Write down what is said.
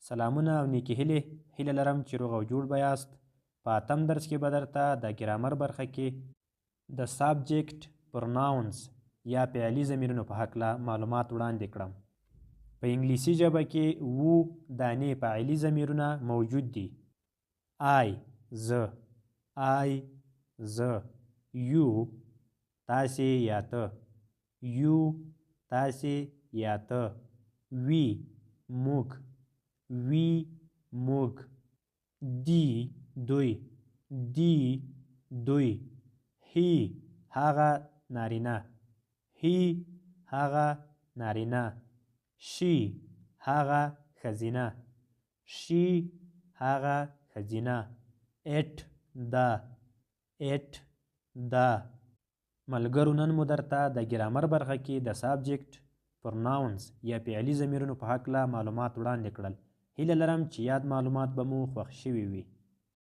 سلامونه او نیکې هیله لرم چې روغ او جوړ به یاست. په 8م درس کې به درته د ګرامر برخه کې د سابجیکټ پروناونز یا فعلي ضمیرونو په هکله معلومات وړاندې کړم. په انګلیسي ژبه کې 7 دانې فاعلي ضمیرونه موجود دي. I زه you تاسې یا ته you تاسې یا ته we موږ دی دوی he هغه نارینه she هغه ښځینه it دا ملګرو نن مو درته د ګرامر برخه کې د سابجیکټ پروناونز یا فعلي ضمیرونو په هکله معلومات وړاندې کړل. هیله لرم چې یاد معلومات به مو خوښ شوي وي.